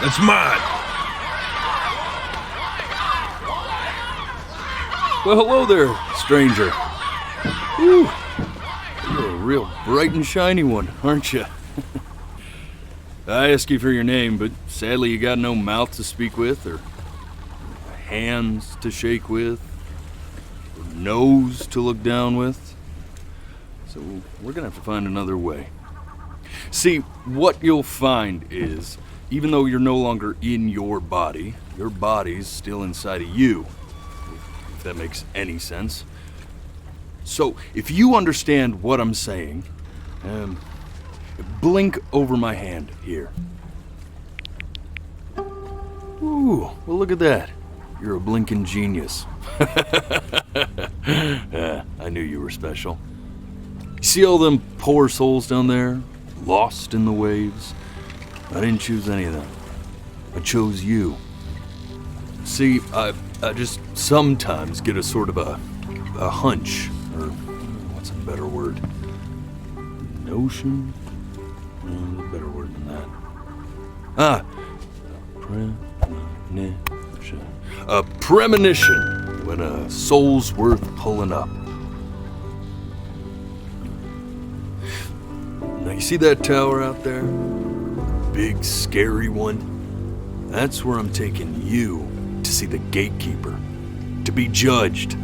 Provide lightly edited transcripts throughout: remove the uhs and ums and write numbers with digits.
That's mine. Well, hello there, stranger. Whew. You're a real bright and shiny one, aren't you? I asked you for your name, but sadly you got no mouth to speak with, or hands to shake with, or nose to look down with. So we're gonna have to find another way. See, what you'll find is, even though you're no longer in your body's still inside of you. If that makes any sense. So, if you understand what I'm saying, blink over my hand here. Ooh, well look at that. You're a blinking genius. Yeah, I knew you were special. See all them poor souls down there, lost in the waves? I didn't choose any of them. I chose you. See, I just sometimes get a sort of a hunch, or what's a better word? Notion? A better word than that. Premonition. A premonition when a soul's worth pulling up. Now you see that tower out there? Big, scary one? That's where I'm taking you to see the gatekeeper, to be judged.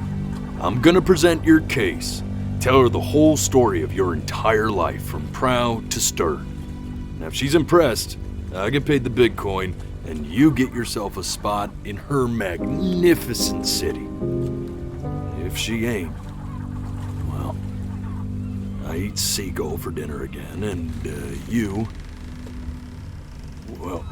I'm gonna present your case, tell her the whole story of your entire life, from proud to stern. Now if she's impressed, I get paid the big coin, and you get yourself a spot in her magnificent city. If she ain't, well, I eat seagull for dinner again, and you, well,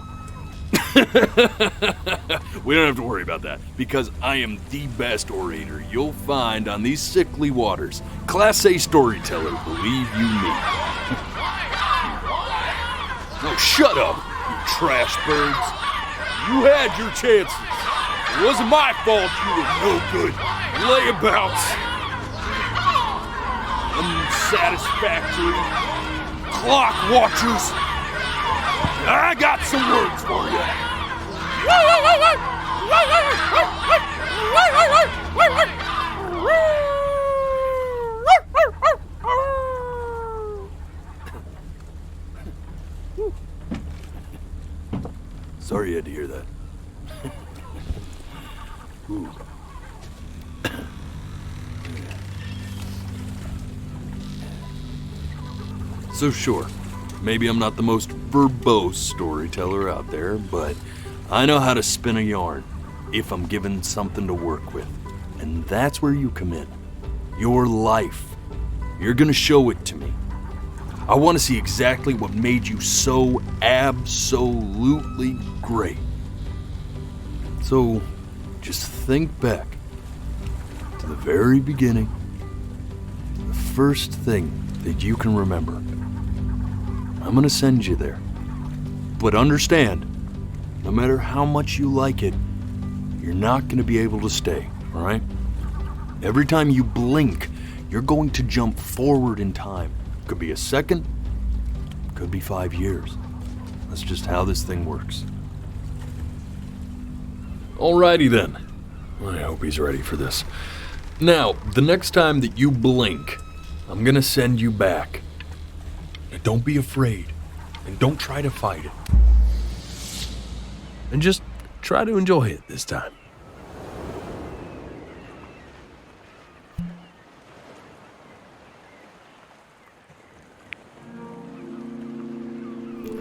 we don't have to worry about that, because I am the best orator you'll find on these sickly waters. Class A storyteller, believe you me. Oh, shut up, you trash birds. You had your chances. It wasn't my fault you were no good. Layabouts. Unsatisfactory. Clock watchers. I got some words for you. Sorry you had to hear that. Ooh. So sure, maybe I'm not the most verbose storyteller out there, but I know how to spin a yarn if I'm given something to work with. And that's where you come in. Your life. You're gonna show it to me. I want to see exactly what made you so absolutely great. So, just think back to the very beginning, the first thing that you can remember. I'm gonna send you there. But understand, no matter how much you like it, you're not gonna be able to stay, all right? Every time you blink, you're going to jump forward in time. Could be a second, could be 5 years. That's just how this thing works. Alrighty then. I hope he's ready for this. Now, the next time that you blink, I'm gonna send you back. Now, don't be afraid, and don't try to fight it. And just try to enjoy it this time.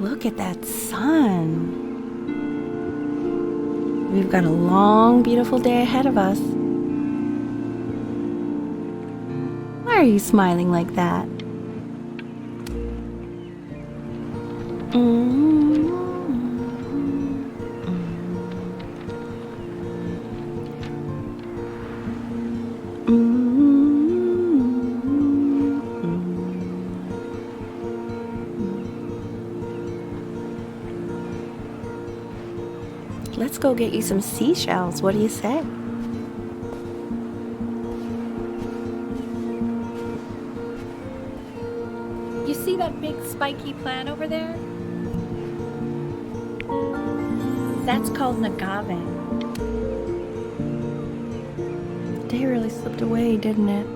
Look at that sun. We've got a long, beautiful day ahead of us. Why are you smiling like that? Let's go get you some seashells. What do you say? You see that big spiky plant over there? That's called an agave. The day really slipped away, didn't it?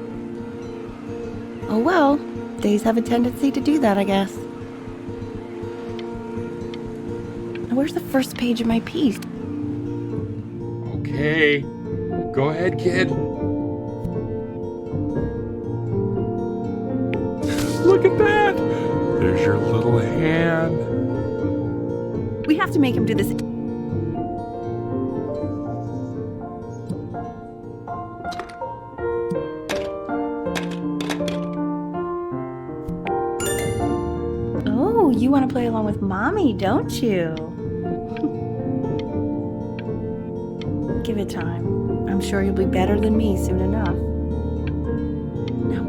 Oh well, days have a tendency to do that, I guess. Now, where's the first page of my piece? Okay, go ahead, kid. Look at that! There's your little hand. We have to make him do this. Oh, you want to play along with Mommy, don't you? Give it time. I'm sure you'll be better than me soon enough. Now.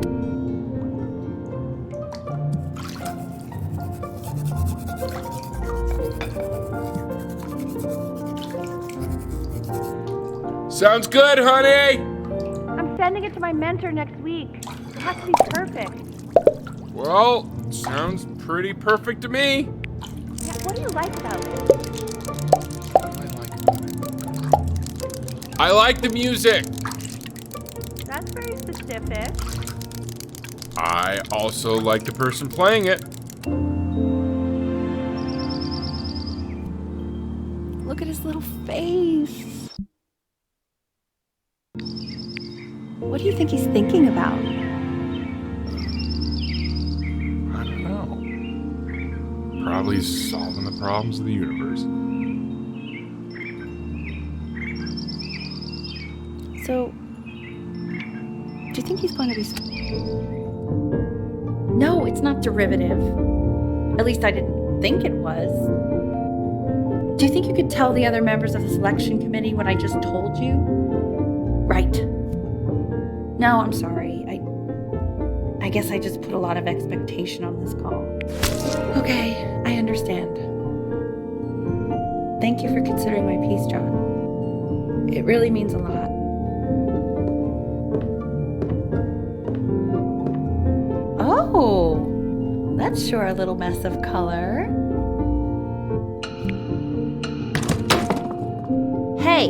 Sounds good, honey! I'm sending it to my mentor next week. It has to be perfect. Well, sounds pretty perfect to me. Yeah, what do you like about it? I like the music. That's very specific. I also like the person playing it. Look at his little face. What do you think he's thinking about? I don't know. Probably solving the problems of the universe. So, do you think he's going to be... No, it's not derivative. At least I didn't think it was. Do you think you could tell the other members of the selection committee what I just told you? Right. No, I'm sorry. I guess I just put a lot of expectation on this call. Okay, I understand. Thank you for considering my piece, John. It really means a lot. Oh, that's sure a little mess of color. Hey,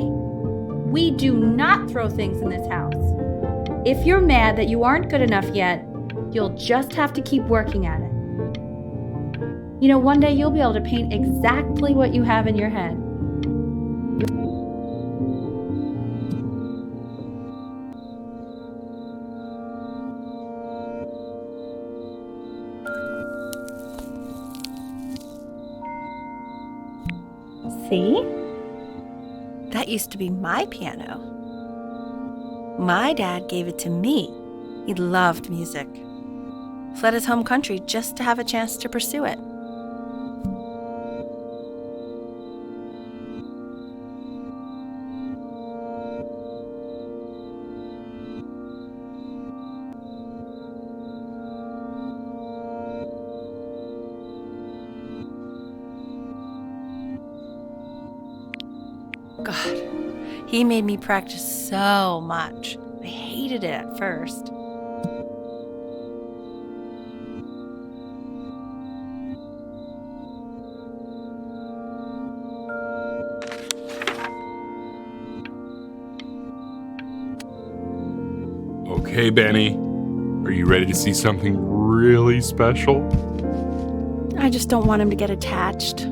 we do not throw things in this house. If you're mad that you aren't good enough yet, you'll just have to keep working at it. You know, one day you'll be able to paint exactly what you have in your head. See? That used to be my piano. My dad gave it to me. He loved music. Fled his home country just to have a chance to pursue it. God, he made me practice so much. I hated it at first. Okay, Benny. Are you ready to see something really special? I just don't want him to get attached.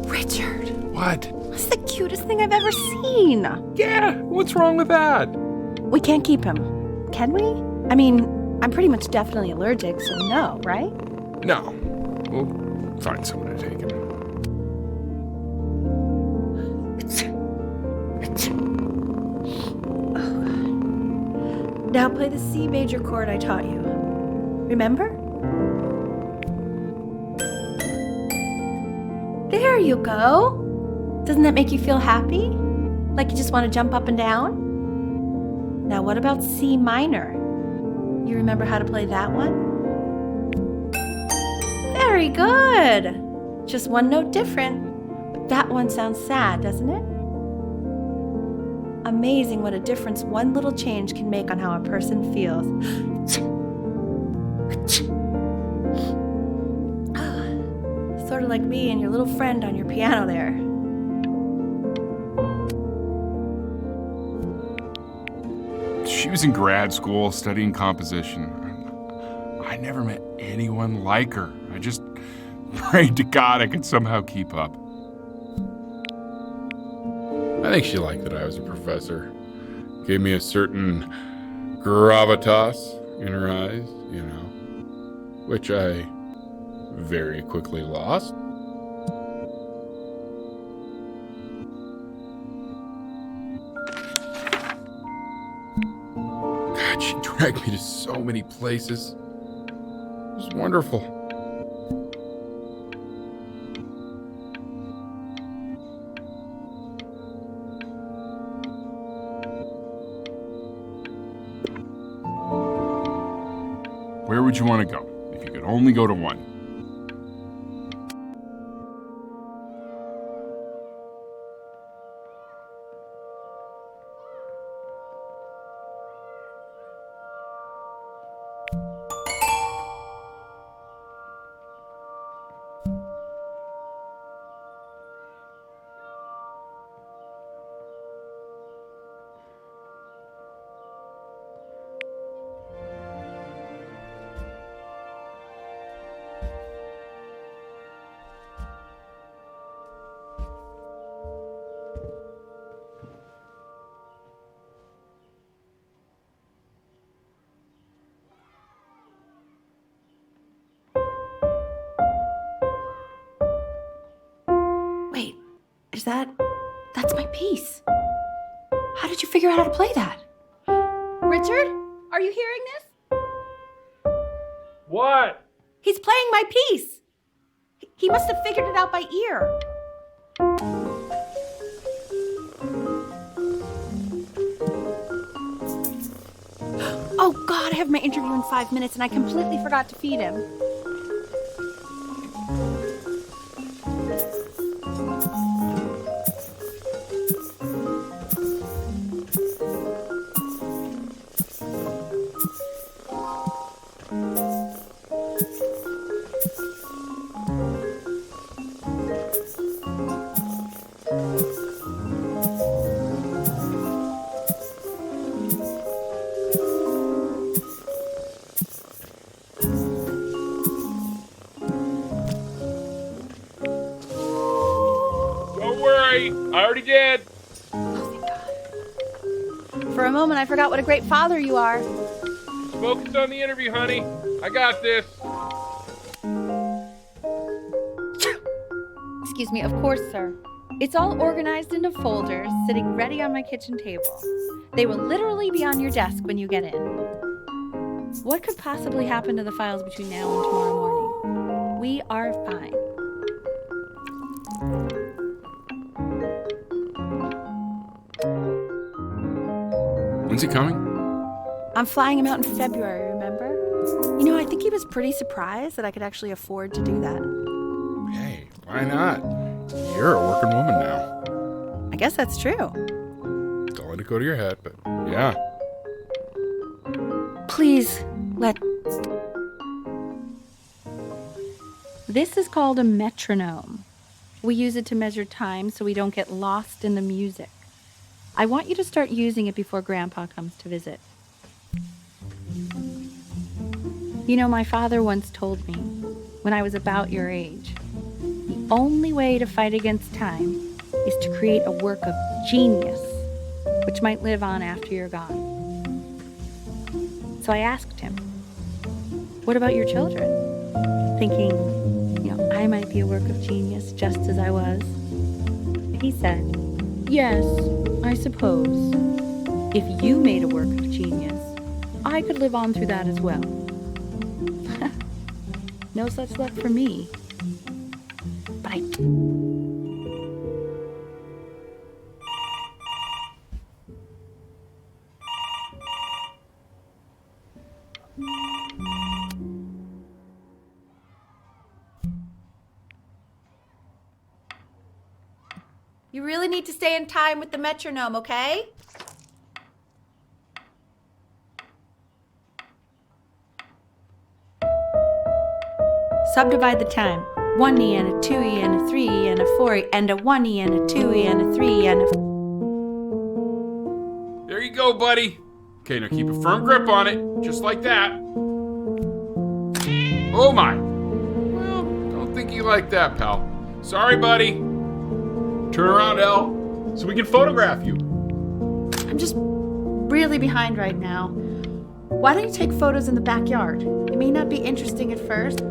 Richard, What? that's the cutest thing I've ever seen. Yeah, what's wrong with that? We can't keep him, can we? I mean, I'm pretty much definitely allergic, so no, right? No. We'll find someone to take him. Now play the C major chord I taught you. Remember? There you go. Doesn't that make you feel happy? Like you just want to jump up and down? Now what about C minor? You remember how to play that one? Very good. Just one note different. But that one sounds sad, doesn't it? Amazing what a difference one little change can make on how a person feels. Sort of like me and your little friend on your piano there. She was in grad school studying composition. I never met anyone like her. I just prayed to God I could somehow keep up. I think she liked that I was a professor. Gave me a certain gravitas in her eyes, which I very quickly lost. God, she dragged me to so many places. It was wonderful. Where would you want to go if you could only go to one? Wait, that's my piece. How did you figure out how to play that? Richard, are you hearing this? What? He's playing my piece. He must have figured it out by ear. Oh God, I have my interview in 5 minutes and I completely forgot to feed him. Don't worry, I already did. Oh, thank God. For a moment, I forgot what a great father you are. Focus on the interview, honey. I got this. Excuse me, of course, sir. It's all organized into folders, sitting ready on my kitchen table. They will literally be on your desk when you get in. What could possibly happen to the files between now and tomorrow morning? We are fine. When's he coming? I'm flying him out in February, remember? I think he was pretty surprised that I could actually afford to do that. Hey, why not? You're a working woman now. I guess that's true. Don't let it go to your head, but yeah. Please, This is called a metronome. We use it to measure time so we don't get lost in the music. I want you to start using it before Grandpa comes to visit. My father once told me, when I was about your age, the only way to fight against time is to create a work of genius, which might live on after you're gone. So I asked him, what about your children? Thinking, I might be a work of genius just as I was. He said, yes, I suppose. If you made a work of genius, I could live on through that as well. No such luck for me. But I... You really need to stay in time with the metronome, okay? Subdivide the time. 1E and a 2E and a 3E and a 4E and a 1E and a 2E and a 3E and a... There you go, buddy. Okay, now keep a firm grip on it, just like that. Oh my. Well, don't think you like that, pal. Sorry, buddy. Turn around, Elle, so we can photograph you. I'm just really behind right now. Why don't you take photos in the backyard? It may not be interesting at first.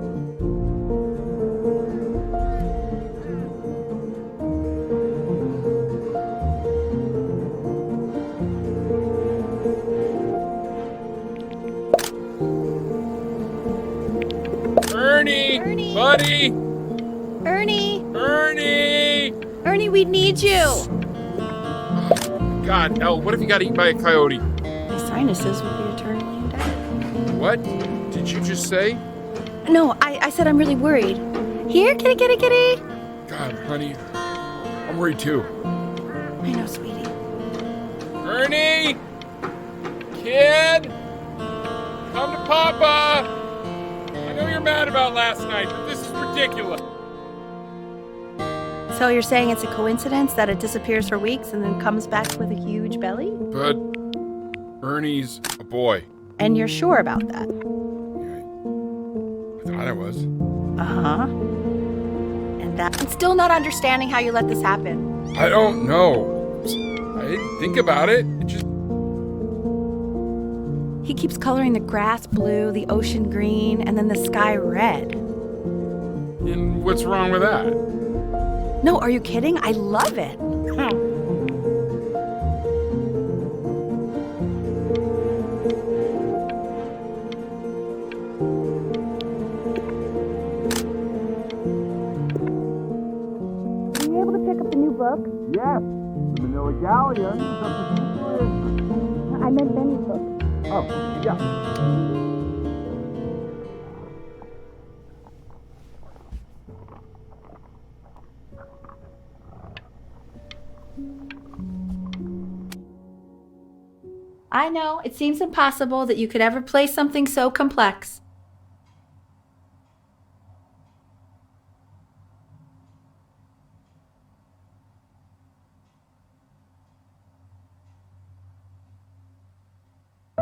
Ernie! Ernie! Buddy! Ernie! Ernie! Ernie, we need you! God, Elle, what if you got eaten by a coyote? My sinuses would be eternally indebted. What did you just say? No, I said I'm really worried. Here, kitty, kitty, kitty! God, honey, I'm worried too. I know, sweetie. Ernie! Kid! Come to Papa! I know you're mad about last night, but this is ridiculous. So you're saying it's a coincidence that it disappears for weeks and then comes back with a huge belly? But Ernie's a boy. And you're sure about that? I thought I was. Uh-huh. And that... I'm still not understanding how you let this happen. I don't know. I didn't think about it. It just... He keeps coloring the grass blue, the ocean green, and then the sky red. And what's wrong with that? No, are you kidding? I love it. Are you able to pick up the new book? Yes, the Manila Galleon. I meant Benny's book. Oh, yeah. I know, it seems impossible that you could ever play something so complex.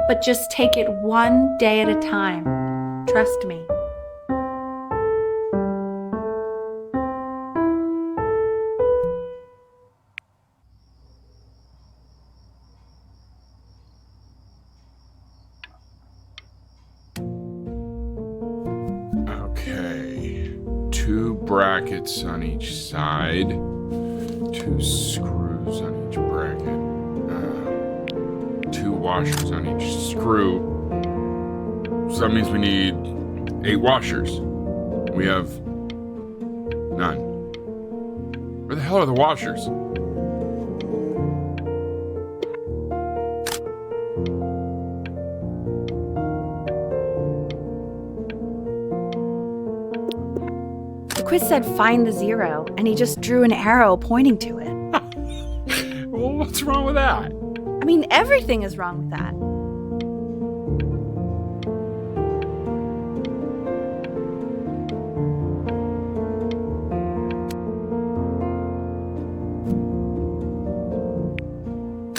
But just take it one day at a time. Trust me. Okay. 2 brackets on each side. 2 screws on each bracket. 2 washers on each screw. So that means we need 8 washers. We have none. Where the hell are the washers? The quiz said find the 0, and he just drew an arrow pointing to it. Well, what's wrong with that? I mean, everything is wrong with that.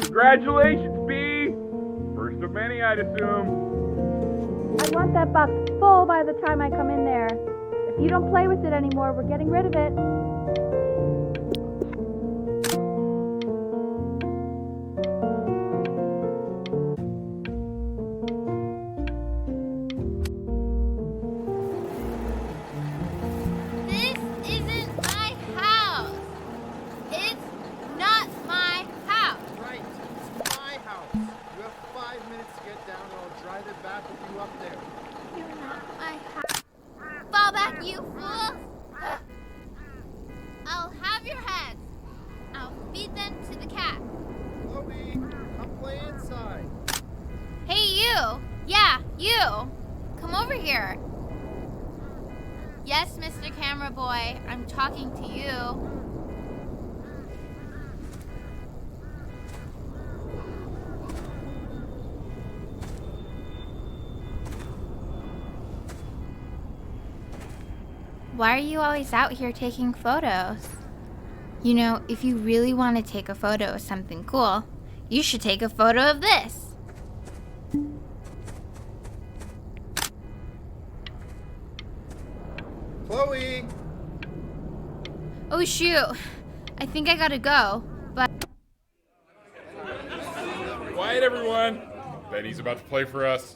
Congratulations, B! First of many, I'd assume. I want that box full by the time I come in there. If you don't play with it anymore, we're getting rid of it. This isn't my house. It's not my house. Right, it's my house. You have 5 minutes to get down, and I'll drive it back with you up there. You're not my house. Fall back, you fools. I'll have your heads. I'll feed them to the cat. Chloe, come play inside. Hey, you. Yeah, you. Come over here. Yes, Mr. Camera Boy, I'm talking to you. Why are you always out here taking photos? You know, if you really want to take a photo of something cool, you should take a photo of this. Chloe! Oh shoot, I think I gotta go, but... Quiet, everyone. Benny's about to play for us.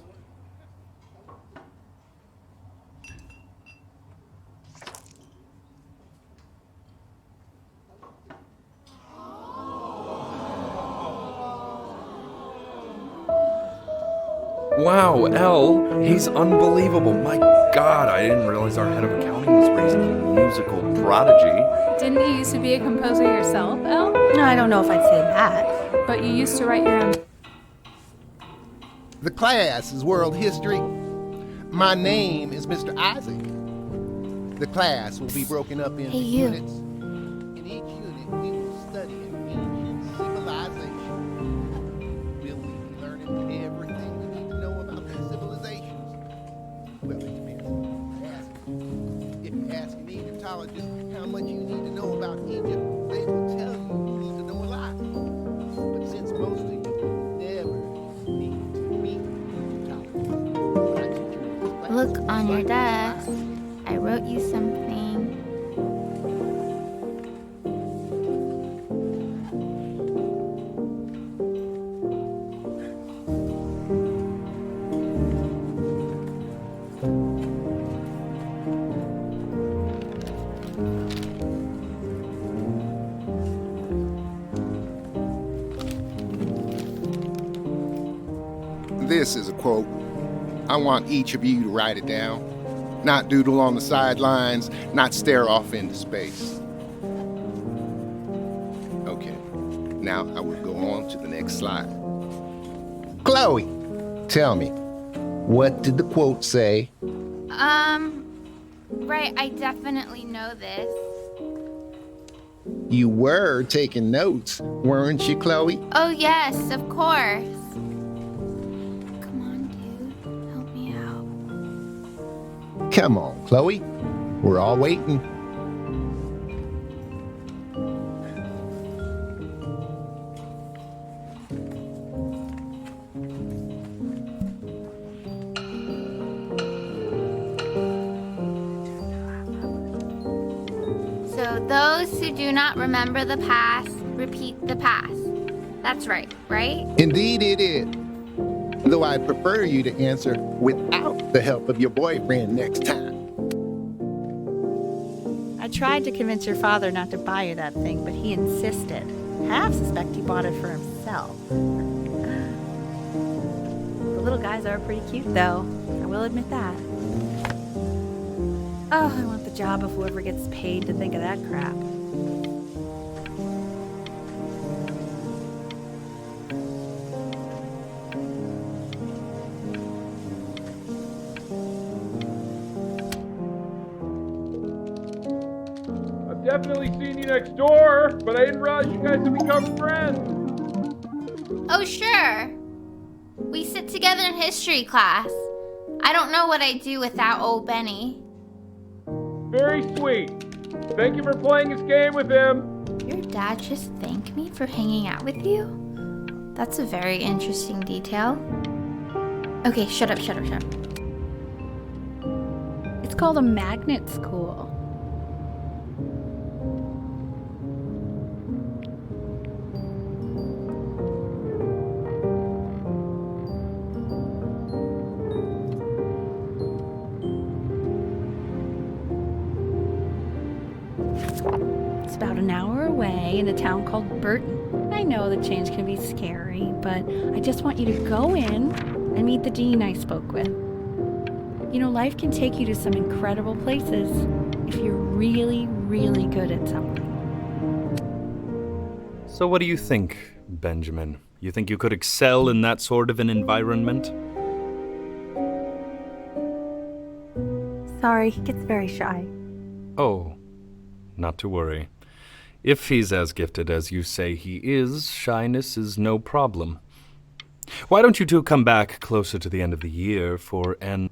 Wow, Elle, he's unbelievable. My God, I didn't realize our head of accounting was raised a musical prodigy. Didn't you used to be a composer yourself, Elle? No, I don't know if I'd say that. But you used to write your own. The class is world history. My name is Mr. Isaac. The class will be broken up into Hey, you. units. In each unit, we will study an ancient civilization. Will we be learning everything we need to know about these civilizations? Well, it depends on who you ask. If you ask an Egyptologist how much you need to know about Egypt, they will tell you you need to know a lot. But since most of you never need to meet Egyptologists, my teacher in this class Look on your is desk. I wrote you something. This is a quote. I want each of you to write it down. Not doodle on the sidelines, not stare off into space. Okay, now I will go on to the next slide. Chloe, tell me, what did the quote say? Right, I definitely know this. You were taking notes, weren't you, Chloe? Oh yes, of course. Come on, dude. Help me out. Come on, Chloe. We're all waiting. So those who do not remember the past, repeat the past. That's right, right? Indeed it is. Though I'd prefer you to answer without the help of your boyfriend next time. I tried to convince your father not to buy you that thing, but he insisted. Half suspect he bought it for himself. The little guys are pretty cute, though. I will admit that. Oh, I want the job of whoever gets paid to think of that crap. I've definitely seen you next door, but I didn't realize you guys had become friends. Oh, sure. We sit together in history class. I don't know what I'd do without old Benny. Very sweet. Thank you for playing this game with him. Your dad just thanked me for hanging out with you? That's a very interesting detail. Okay, shut up. It's called a magnet school. It's about an hour away in a town called Burton. I know that change can be scary, but I just want you to go in and meet the dean I spoke with. You know, life can take you to some incredible places if you're really, really good at something. So what do you think, Benjamin? You think you could excel in that sort of an environment? Sorry, he gets very shy. Oh, not to worry. If he's as gifted as you say he is, shyness is no problem. Why don't you two come back closer to the end of the year for an...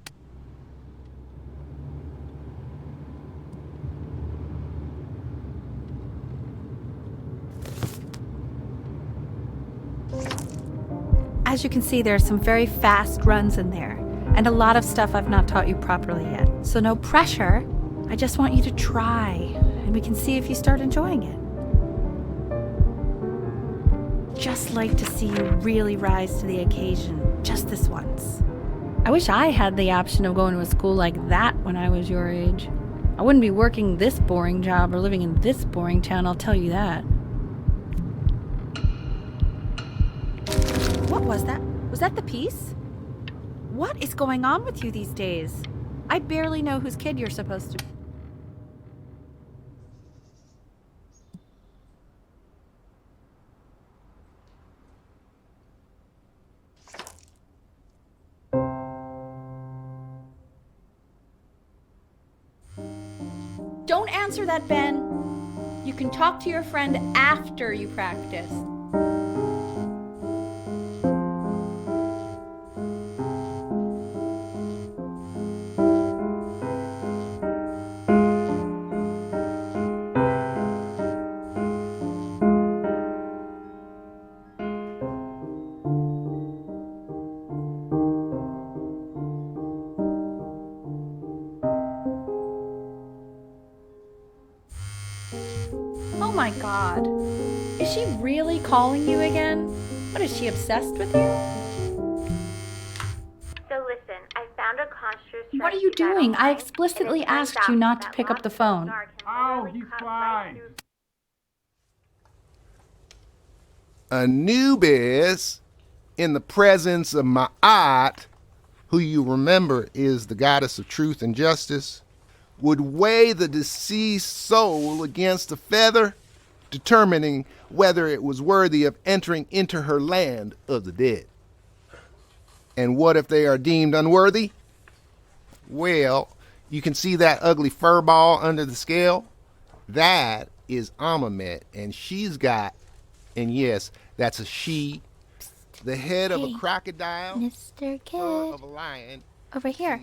As you can see, there are some very fast runs in there, and a lot of stuff I've not taught you properly yet. So no pressure. I just want you to try, and we can see if you start enjoying it. Just like to see you really rise to the occasion, just this once. I wish I had the option of going to a school like that when I was your age. I wouldn't be working this boring job or living in this boring town, I'll tell you that. What was that? Was that the piece? What is going on with you these days? I barely know whose kid you're supposed to be. Don't answer that, Ben. You can talk to your friend after you practice. Oh my God. Is she really calling you again? What, is she obsessed with you? So listen, I found a construct. What are you doing? I explicitly asked you not to pick up the phone. Oh, he's fine. Anubis, in the presence of Ma'at, who you remember is the goddess of truth and justice, would weigh the deceased soul against a feather, determining whether it was worthy of entering into her land of the dead. And what if they are deemed unworthy? Well, you can see that ugly fur ball under the scale? That is Amamet, and she's got, and yes, that's a she, the head of a Hey, crocodile, Mr. fur Kid. of a lion, Over here.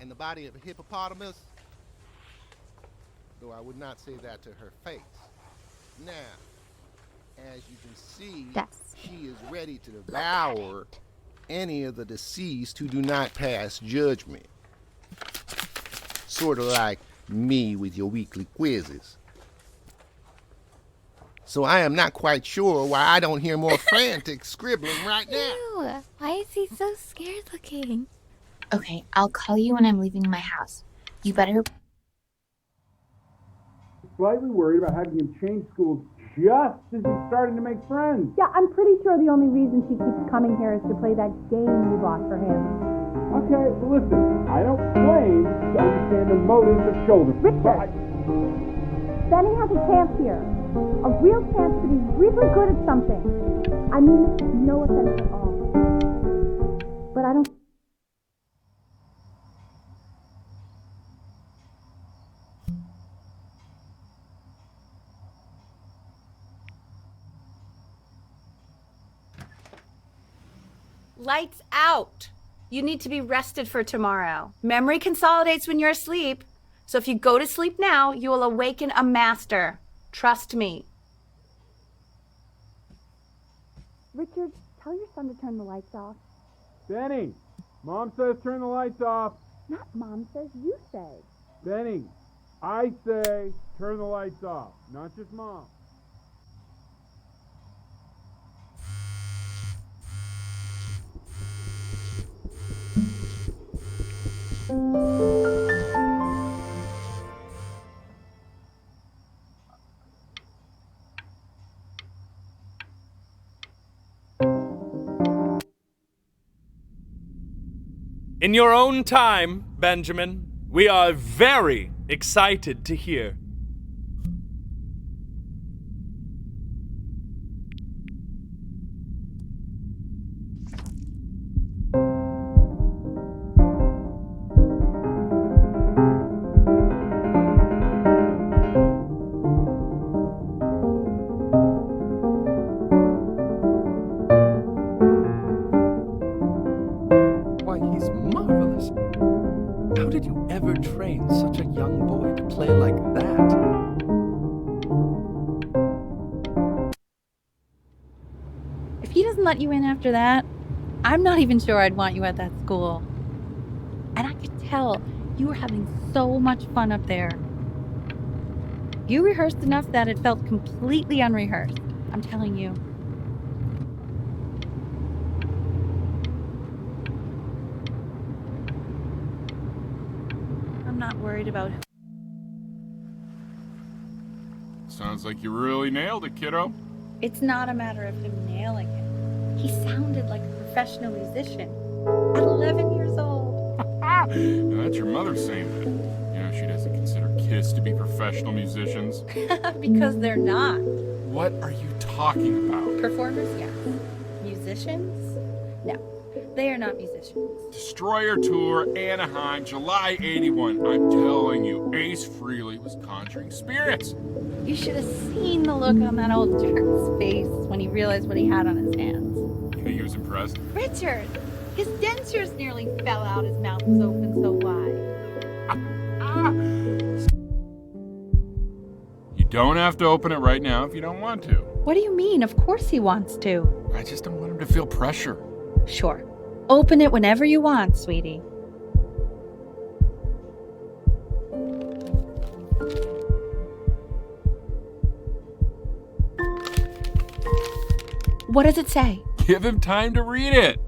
and the body of a hippopotamus, though I would not say that to her face. Now, as you can see, That's she is ready to devour any of the deceased who do not pass judgment. Sort of like me with your weekly quizzes. So I am not quite sure why I don't hear more frantic scribbling right now. Ew, why is he so scared looking? Okay, I'll call you when I'm leaving my house. You better. Slightly worried about having him change schools just as he's starting to make friends. Yeah, I'm pretty sure the only reason she keeps coming here is to play that game you bought for him. Okay, well, listen, I don't claim to understand the motives of children. Richard! Benny has a chance here. A real chance to be really good at something. I mean, no offense at all. But I don't... Lights out. You need to be rested for tomorrow. Memory consolidates when you're asleep. So if you go to sleep now, you will awaken a master. Trust me. Richard, tell your son to turn the lights off. Benny, Mom says turn the lights off. Not Mom says, you say. Benny, I say turn the lights off, not just Mom. In your own time, Benjamin, we are very excited to hear. Why, he's marvelous. How did you ever train such a young boy to play like that? doesn't let you in after that, I'm not even sure I'd want you at that school. And I could tell you were having so much fun up there. You rehearsed enough that it felt completely unrehearsed. I'm telling you. I'm not worried about. Sounds like you really nailed it, kiddo. It's not a matter of him nailing it. He sounded like a professional musician at 11 years old. Now, that's your mother saying that. You know, she doesn't consider kids to be professional musicians. Because they're not. What are you talking about? Performers, yes. Musicians? No, they are not musicians. Destroyer Tour, Anaheim, July 81. I'm telling you, Ace Frehley was conjuring spirits. You should have seen the look on that old jerk's face when he realized what he had on his hands. You think he was impressed? Richard! His dentures nearly fell out. His mouth was open so wide. You don't have to open it right now if you don't want to. What do you mean? Of course he wants to. I just don't want him to feel pressure. Sure. Open it whenever you want, sweetie. What does it say? Give him time to read it.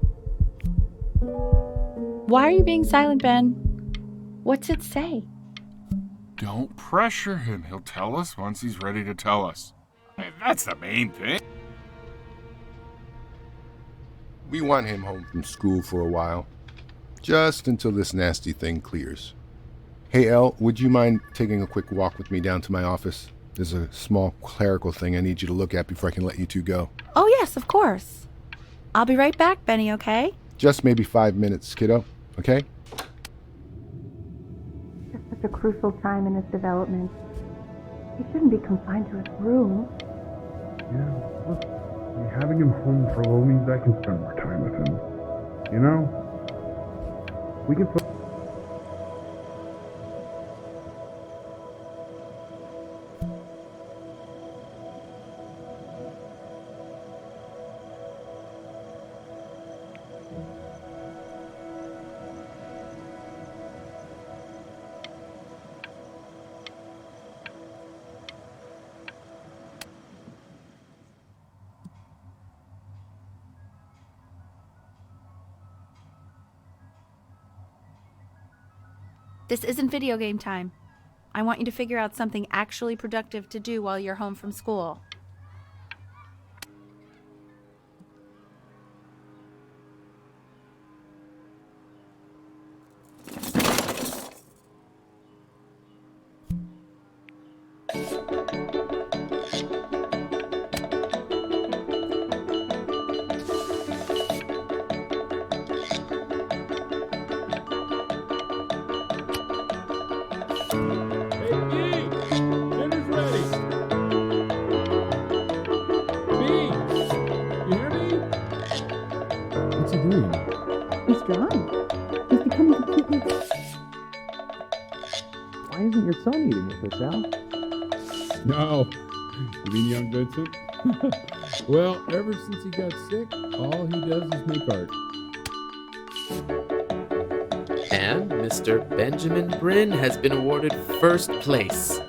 Why are you being silent, Ben? What's it say? Don't pressure him. He'll tell us once he's ready to tell us. I mean, that's the main thing. We want him home from school for a while. Just until this nasty thing clears. Hey, Elle, would you mind taking a quick walk with me down to my office? There's a small clerical thing I need you to look at before I can let you two go. Oh, yes, of course. I'll be right back, Benny, okay? Just maybe 5 minutes, kiddo. Okay? It's such a crucial time in his development. He shouldn't be confined to his room. Yeah, look, having him home for a little means I can spend more time with him. You know? We can... This isn't video game time. I want you to figure out something actually productive to do while you're home from school. He's drawing. He's becoming completely... Why isn't your son eating with us, Al? No. You mean young Vincent? Well, ever since he got sick, all he does is make art. And Mr. Benjamin Bryn has been awarded first place.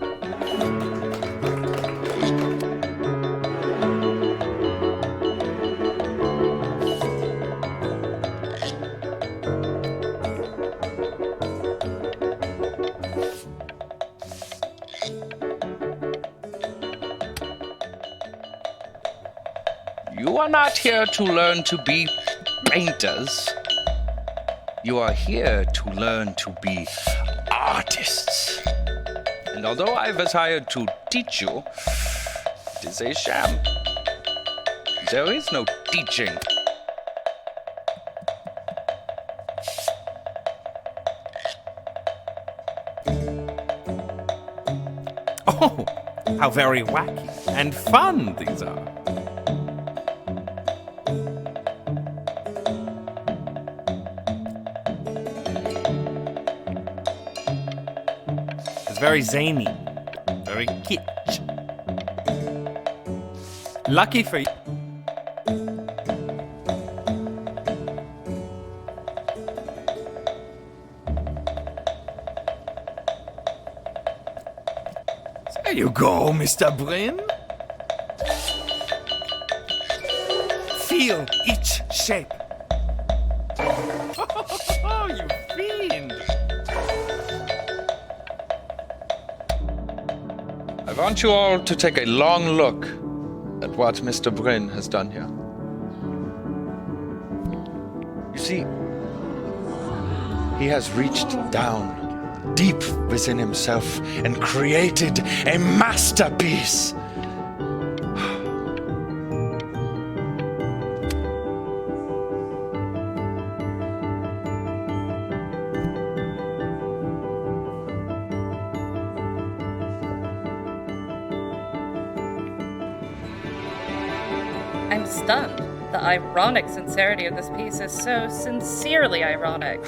You are not here to learn to be painters. You are here to learn to be artists. And although I was hired to teach you, it is a sham. There is no teaching. Oh, how very wacky and fun these are. It's very zany, very kitsch. Lucky for you. go, Mr. Bryn. Feel each shape. Oh, you fiend! I want you all to take a long look at what Mr. Bryn has done here. You see, he has reached down deep within himself and created a masterpiece. I'm stunned. The ironic sincerity of this piece is so sincerely ironic.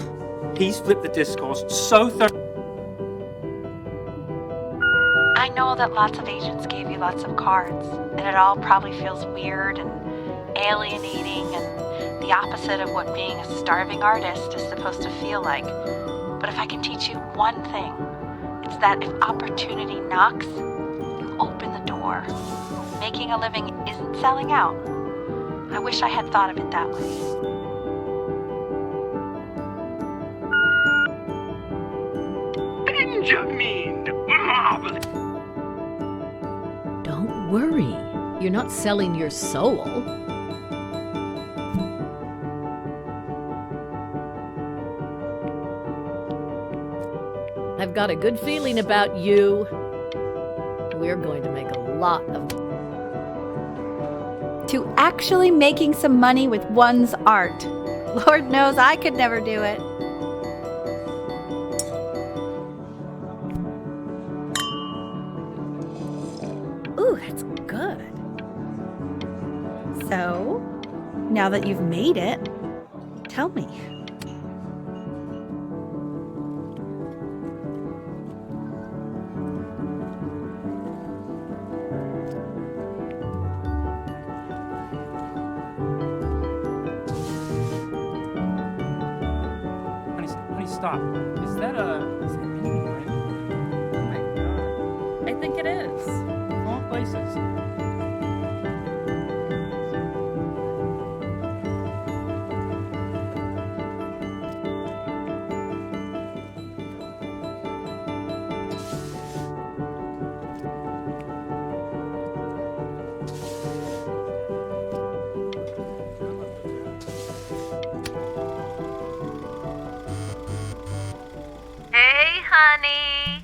He's flipped the discourse so I know that lots of agents gave you lots of cards, and it all probably feels weird and alienating and the opposite of what being a starving artist is supposed to feel like. But if I can teach you one thing, it's that if opportunity knocks, you open the door. Making a living isn't selling out. I wish I had thought of it that way. Benjamin! Marvelous! Don't worry. You're not selling your soul. I've got a good feeling about you. We're going to make a lot of... To actually making some money with one's art. Lord knows I could never do it. Ooh, that's good. So, now that you've made it, tell me. Honey, stop. Is that anything right? Oh my god. I think it is. All places. Hey, honey.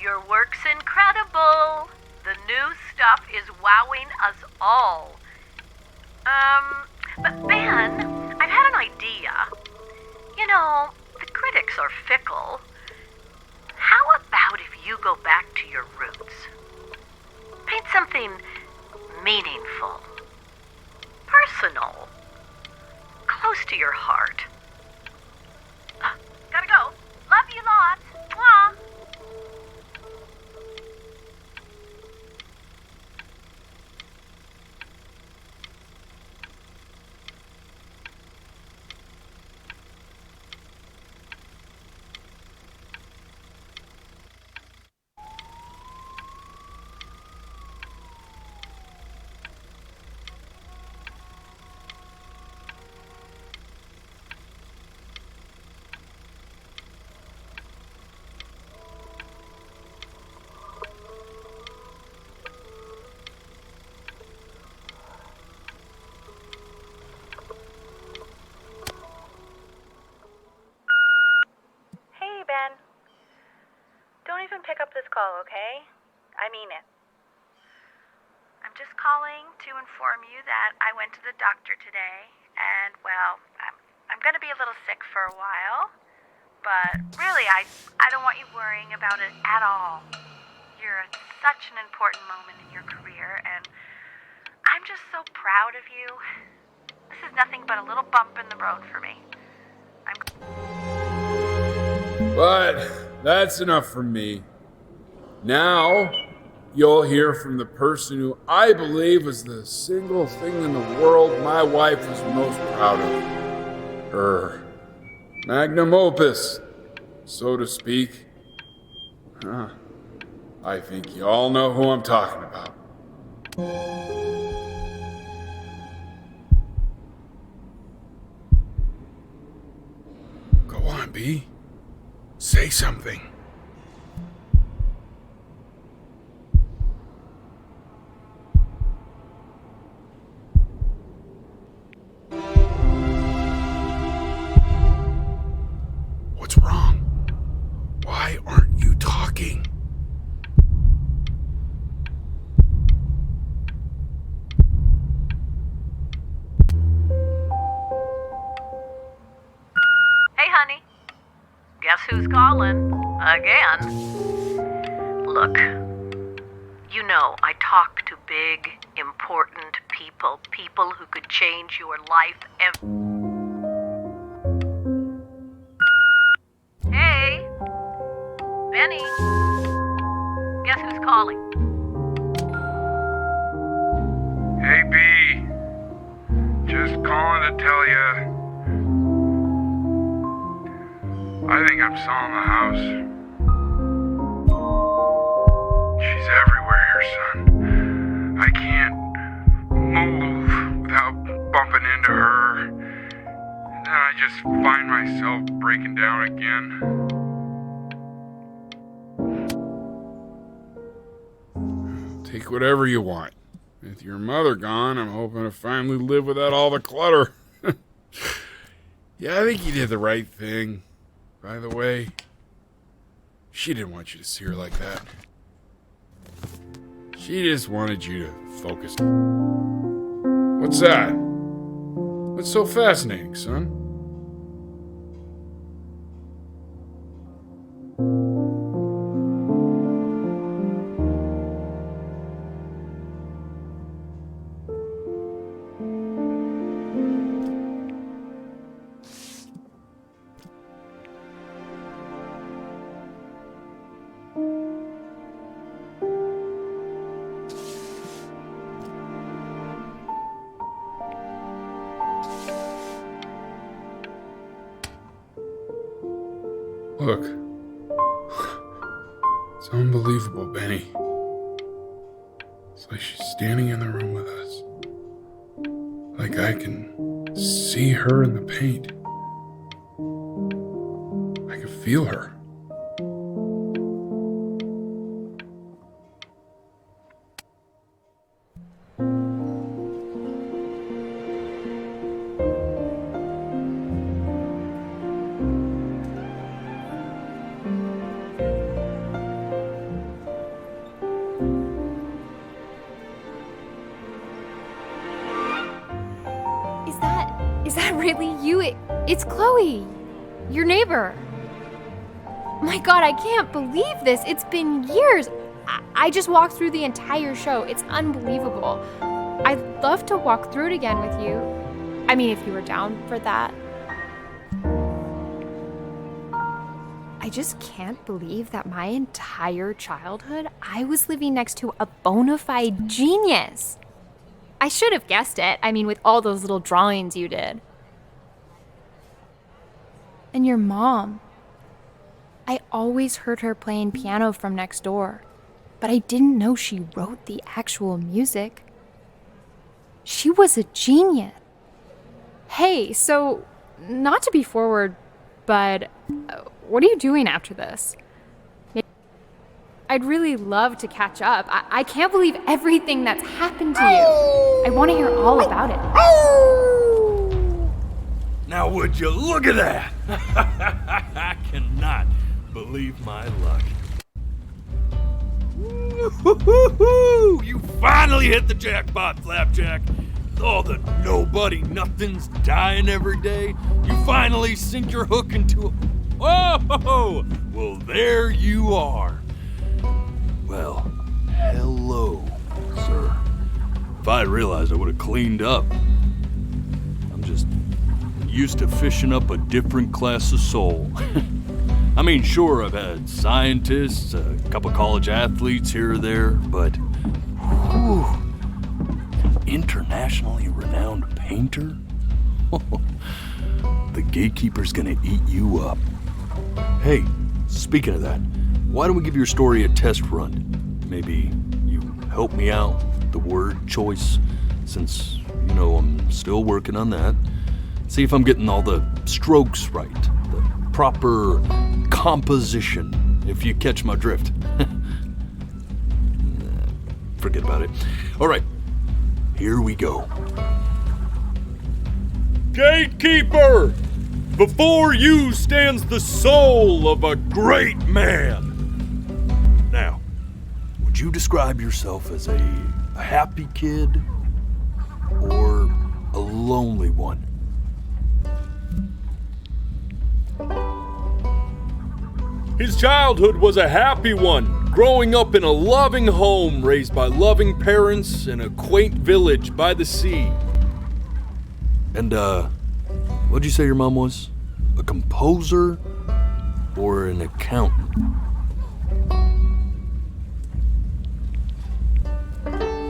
Your work's incredible. The new stuff is wowing us all. But Ben, I've had an idea. You know, the critics are fickle. How about if you go back to your roots? Paint something meaningful, personal, close to your heart. Gotta go. Love you lots. Mwah. Hey, Ben. Don't even pick up this call, okay? I mean it. I'm just calling to inform you that I went to the doctor today, and, well, I'm gonna be a little sick for a while, but really, I don't want you worrying about it at all. You're at such an important moment in your career, and I'm just so proud of you. This is nothing but a little bump in the road for me. But that's enough from me. Now, you'll hear from the person who I believe was the single thing in the world my wife was most proud of. Her magnum opus, so to speak. I think you all know who I'm talking about. Go on, B. Say something. What's wrong? Why aren't you talking? Hey, honey. Guess who's calling? Again. Look, you know I talk to big, important people who could change your life Hey, Benny. Guess who's calling? Hey, B. Just calling to tell you. I think I'm selling the house. She's everywhere here, son. I can't move without bumping into her. And then I just find myself breaking down again. Take whatever you want. With your mother gone, I'm hoping to finally live without all the clutter. Yeah, I think you did the right thing. By the way, she didn't want you to see her like that. She just wanted you to focus. What's that? What's so fascinating, son? Look. It's unbelievable, Benny. It's like she's standing in the room with us. Like I can see her in the paint. I can feel her. Is that really you? It's Chloe, your neighbor. My God, I can't believe this. It's been years. I just walked through the entire show. It's unbelievable. I'd love to walk through it again with you. I mean, if you were down for that. I just can't believe that my entire childhood, I was living next to a bona fide genius. I should have guessed it. I mean, with all those little drawings you did. And your mom. I always heard her playing piano from next door, but I didn't know she wrote the actual music. She was a genius. Hey, so, not to be forward, but what are you doing after this? I'd really love to catch up. I can't believe everything that's happened to you. I want to hear all about it. Now would you look at that? I cannot believe my luck. Woo-hoo-hoo-hoo! You finally hit the jackpot, Flapjack. With all the nobody nothings dying every day, you finally sink your hook into a... Whoa! Well, there you are. Well, hello, sir. If I had realized, I would have cleaned up. I'm just used to fishing up a different class of soul. I mean, sure, I've had scientists, a couple college athletes here or there, but whew, an internationally renowned painter? The gatekeeper's gonna eat you up. Hey, speaking of that, why don't we give your story a test run? Maybe you help me out with the word choice, since, you know, I'm still working on that. See if I'm getting all the strokes right, the proper composition, if you catch my drift. Forget about it. All right, here we go. Gatekeeper! Before you stands the soul of a great man. Now, would you describe yourself as a happy kid or a lonely one? His childhood was a happy one, growing up in a loving home raised by loving parents in a quaint village by the sea. And, what'd you say your mom was? A composer or an accountant?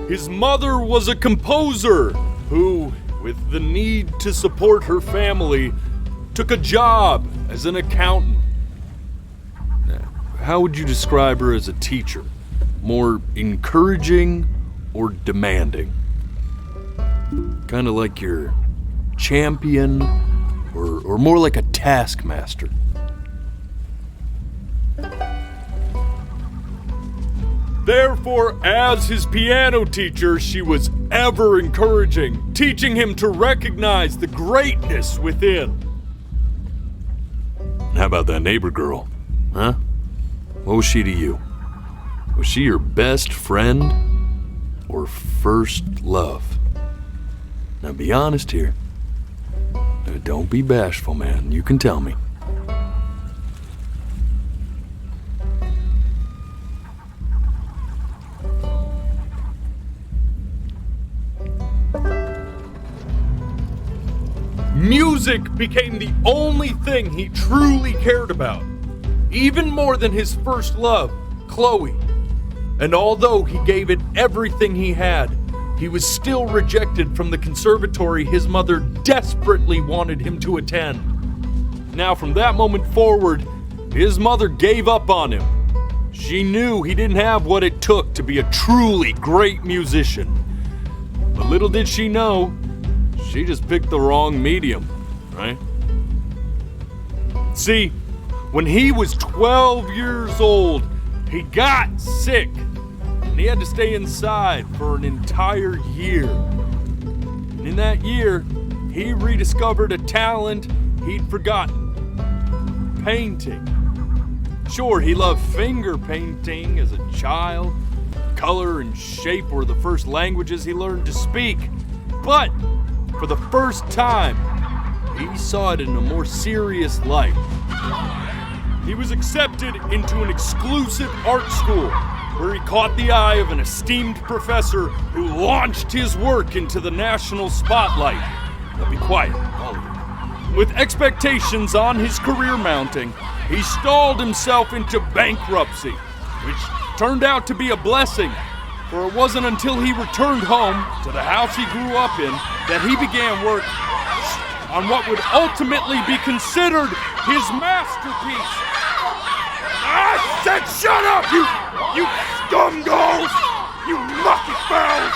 His mother was a composer who, with the need to support her family, took a job as an accountant. How would you describe her as a teacher? More encouraging or demanding? Kind of like your champion or more like a taskmaster? Therefore, as his piano teacher, she was ever encouraging, teaching him to recognize the greatness within. How about that neighbor girl? Huh? What was she to you? Was she your best friend or first love? Now be honest here. Don't be bashful, man. You can tell me. Music became the only thing he truly cared about, even more than his first love, Chloe. And although he gave it everything he had, he was still rejected from the conservatory his mother desperately wanted him to attend. Now, from that moment forward, his mother gave up on him. She knew he didn't have what it took to be a truly great musician. But little did she know, she just picked the wrong medium, right? See, when he was 12 years old, he got sick. And he had to stay inside for an entire year. And in that year, he rediscovered a talent he'd forgotten. Painting. Sure, he loved finger painting as a child. Color and shape were the first languages he learned to speak. But for the first time, he saw it in a more serious light. He was accepted into an exclusive art school where he caught the eye of an esteemed professor who launched his work into the national spotlight. Now be quiet, all of you. With expectations on his career mounting, he stalled himself into bankruptcy, which turned out to be a blessing, for it wasn't until he returned home to the house he grew up in that he began work on what would ultimately be considered his masterpiece. I said shut up, you scumballs! You mucky fowls!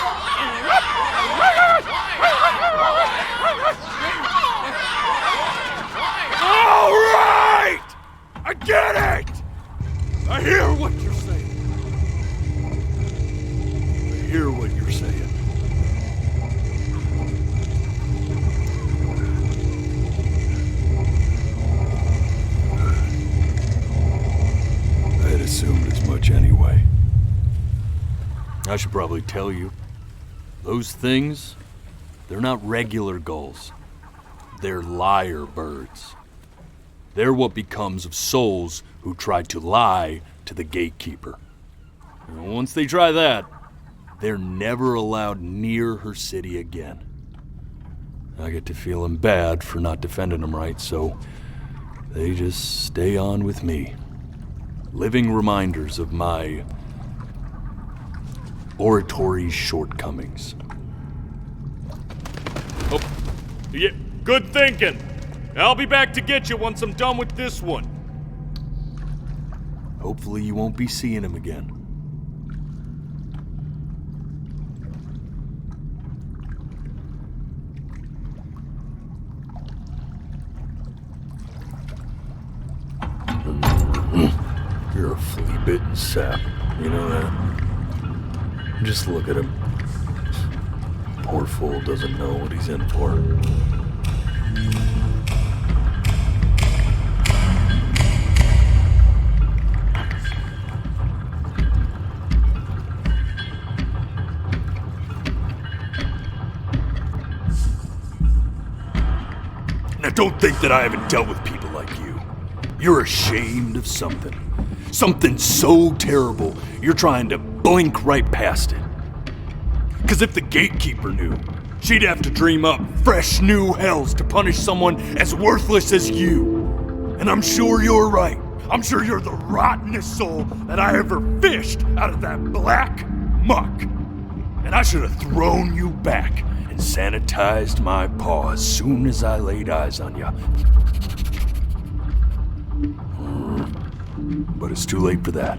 All right! I get it! I hear what you're saying. I hear what you're saying. I had assumed as much anyway. I should probably tell you, those things, they're not regular gulls. They're lyre birds. They're what becomes of souls who try to lie to the gatekeeper. And once they try that, they're never allowed near her city again. I get to feeling bad for not defending them right, so they just stay on with me. Living reminders of my oratory shortcomings. Oh, yeah, good thinking. I'll be back to get you once I'm done with this one. Hopefully you won't be seeing him again. You're a flea-bitten sap. You know that? Just look at him. Poor fool doesn't know what he's in for. Now don't think that I haven't dealt with people like you. You're ashamed of something. Something so terrible, you're trying to blink right past it. Because if the gatekeeper knew, she'd have to dream up fresh new hells to punish someone as worthless as you. And I'm sure you're right. I'm sure you're the rottenest soul that I ever fished out of that black muck. And I should have thrown you back and sanitized my paw as soon as I laid eyes on you. But it's too late for that.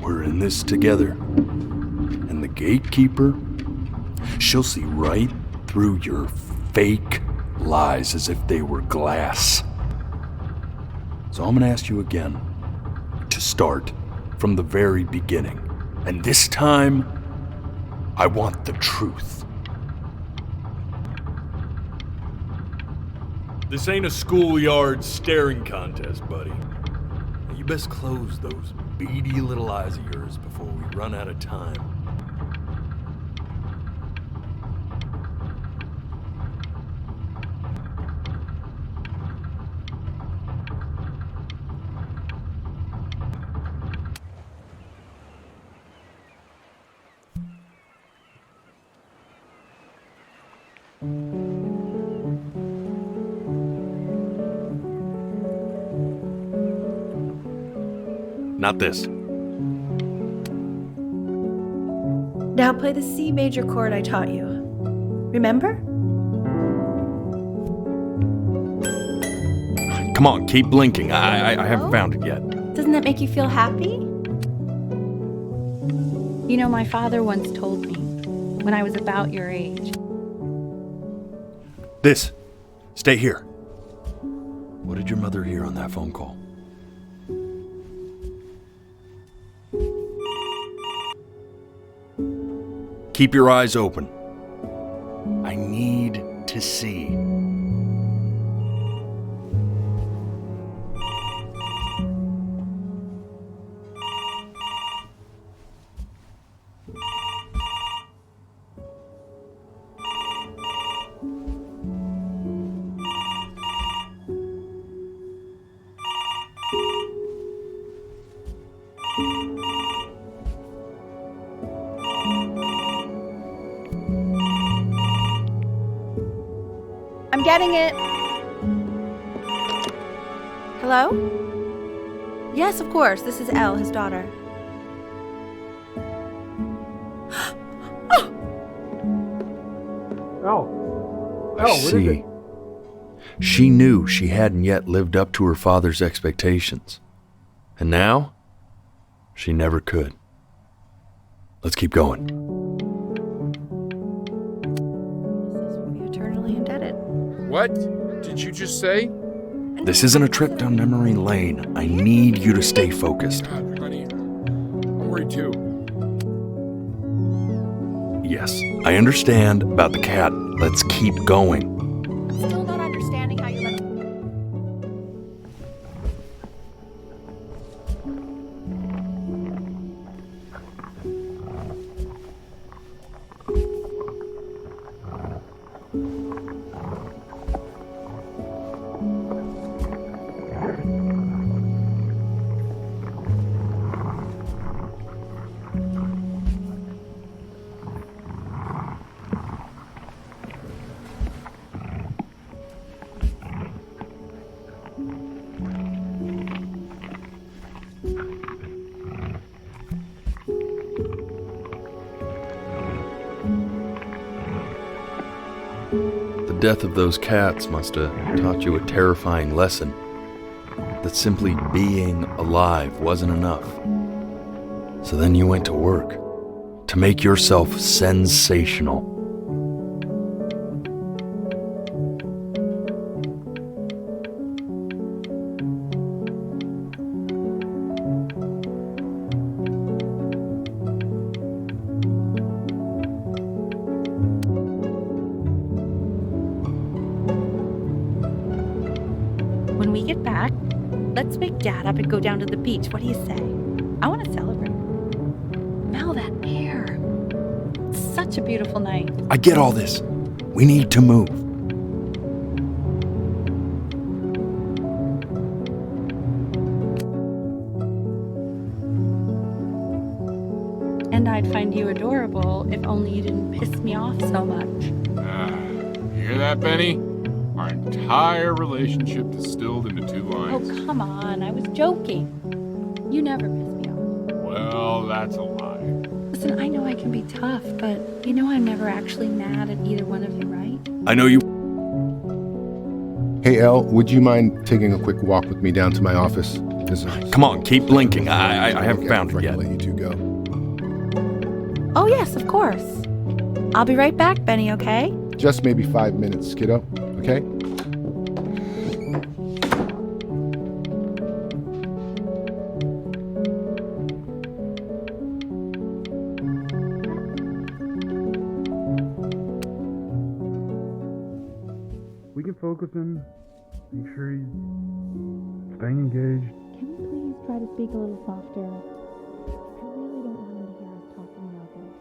We're in this together. And the gatekeeper, she'll see right through your fake lies as if they were glass. So I'm gonna ask you again to start from the very beginning. And this time, I want the truth. This ain't a schoolyard staring contest, buddy. You best close those beady little eyes of yours before we run out of time. Not this. Now play the C major chord I taught you. Remember? Come on, keep blinking. I haven't found it yet. Doesn't that make you feel happy? You know, my father once told me when I was about your age. This. Stay here. What did your mother hear on that phone call? Keep your eyes open. I need to see. I'm getting it. Hello? Yes, of course. This is Elle, his daughter. Oh, See, she knew she hadn't yet lived up to her father's expectations. And now, she never could. Let's keep going. We're eternally indebted. What did you just say? This isn't a trip down memory lane. I need you to stay focused. God, honey, I'm worried too. Yes, I understand about the cat. Let's keep going. Still not understanding how you let. The death of those cats must have taught you a terrifying lesson. that simply being alive wasn't enough. So then you went to work to make yourself sensational. When we get back, let's wake Dad up and go down to the beach. What do you say? I want to celebrate. Smell that air. It's such a beautiful night. I get all this. We need to move. And I'd find you adorable if only you didn't piss me off so much. You hear that, Benny? Our entire relationship distilled into 2 lines. Oh, come on. I was joking. You never piss me off. Well, that's a lie. Listen, I know I can be tough, but you know I'm never actually mad at either one of you, right? I know you. Hey, Elle, would you mind taking a quick walk with me down to my office? Come on, keep blinking. I haven't found it yet. Let you two go. Oh, yes, of course. I'll be right back, Benny, okay? Just maybe 5 minutes, kiddo, okay? We can focus him. Make sure he's staying engaged. Can you please try to speak a little softer? I really don't want him to hear us talking about this.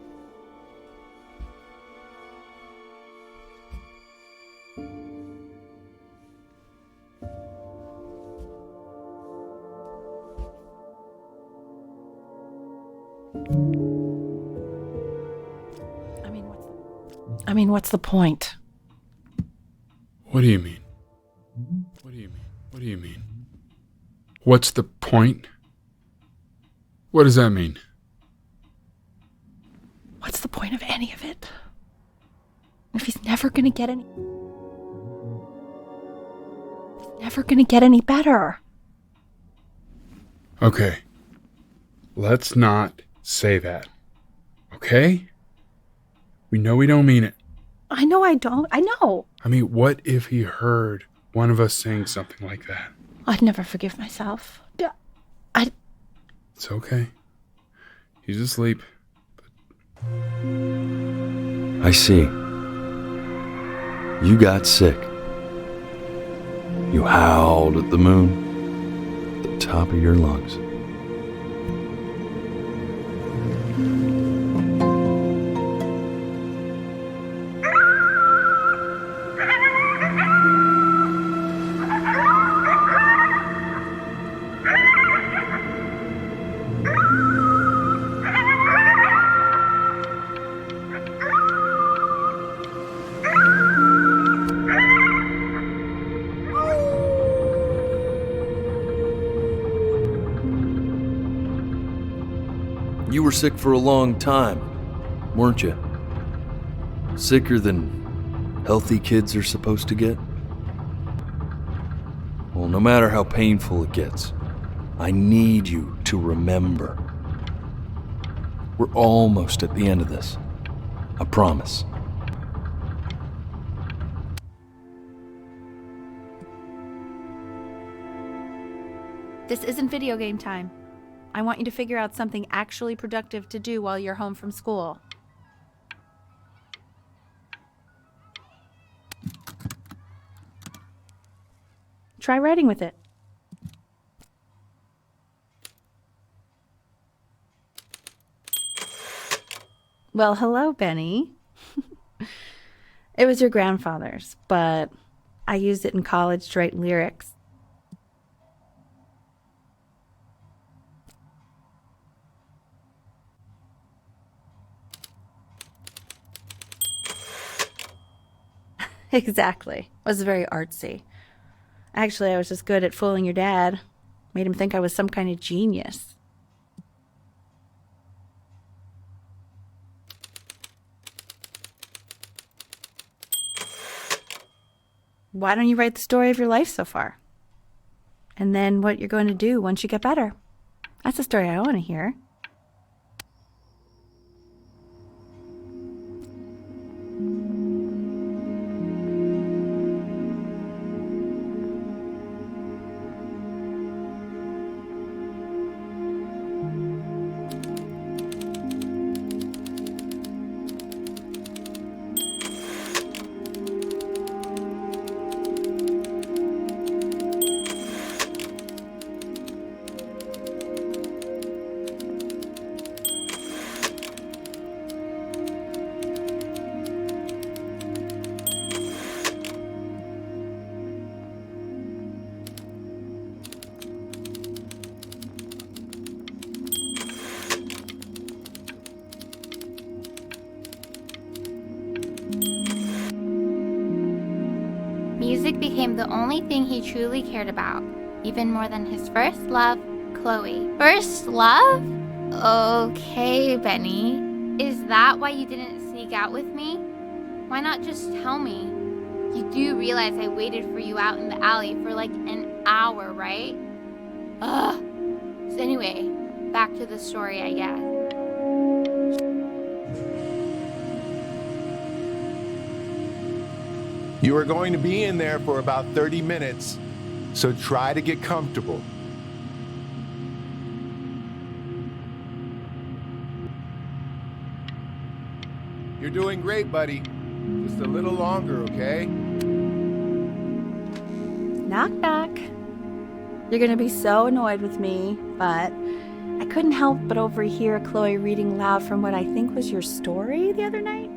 What's the point? What do you mean? What do you mean? What do you mean? What's the point? What does that mean? What's the point of any of it? If he's never gonna get any... He's never gonna get any better. Okay. Let's not say that. Okay? We know we don't mean it. I know I don't. I know. I mean, what if he heard one of us saying something like that? I'd never forgive myself. It's okay. He's asleep. I see. You got sick. You howled at the moon at the top of your lungs. You were sick for a long time, weren't you? Sicker than healthy kids are supposed to get? Well, no matter how painful it gets, I need you to remember. We're almost at the end of this. I promise. This isn't video game time. I want you to figure out something actually productive to do while you're home from school. Try writing with it. Well, hello, Benny. It was your grandfather's, but I used it in college to write lyrics. Exactly. It was very artsy. Actually, I was just good at fooling your dad. Made him think I was some kind of genius. Why don't you write the story of your life so far? and then what you're going to do once you get better. That's the story I want to hear. Music became the only thing he truly cared about, even more than his first love, Chloe. First love? Okay, Benny. Is that why you didn't sneak out with me? Why not just tell me? You do realize I waited for you out in the alley for like an hour, right? Ugh. So anyway, back to the story, I guess. You are going to be in there for about 30 minutes, so try to get comfortable. You're doing great, buddy. Just a little longer, okay? Knock, knock. You're going to be so annoyed with me, but I couldn't help but overhear Chloe reading loud from what I think was your story the other night.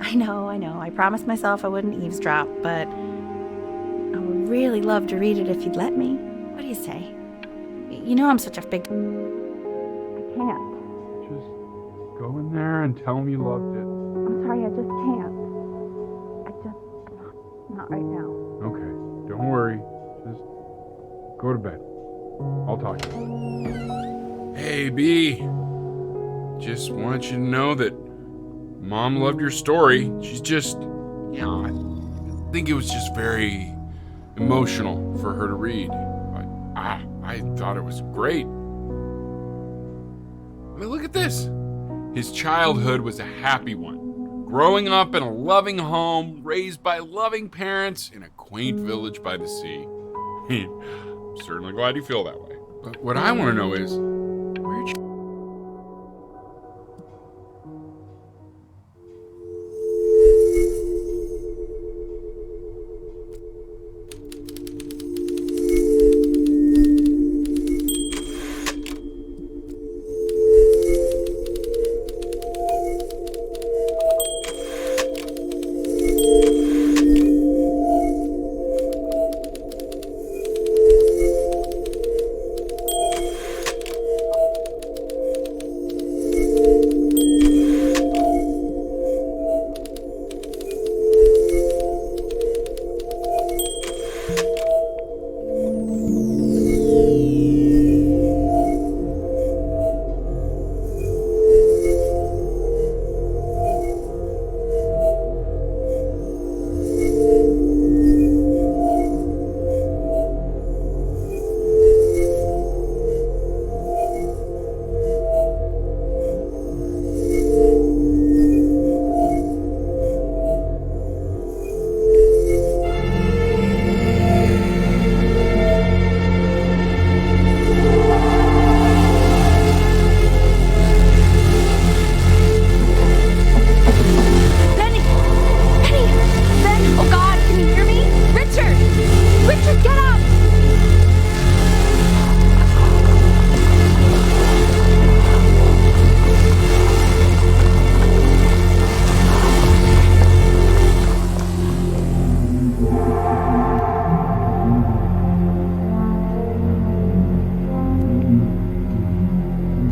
I know. I promised myself I wouldn't eavesdrop, but I would really love to read it if you'd let me. What do you say? You know I'm such a big... I can't. Just go in there and tell him you loved it. I'm sorry, I just can't. Not right now. Okay, don't worry. Just go to bed. I'll talk to you. Hey, B. Just want you to know that Mom loved your story. She's just, I think it was just very emotional for her to read. I thought it was great. I mean, look at this. His childhood was a happy one. Growing up in a loving home, raised by loving parents in a quaint village by the sea. I'm certainly glad you feel that way. But what I want to know is, where'd you...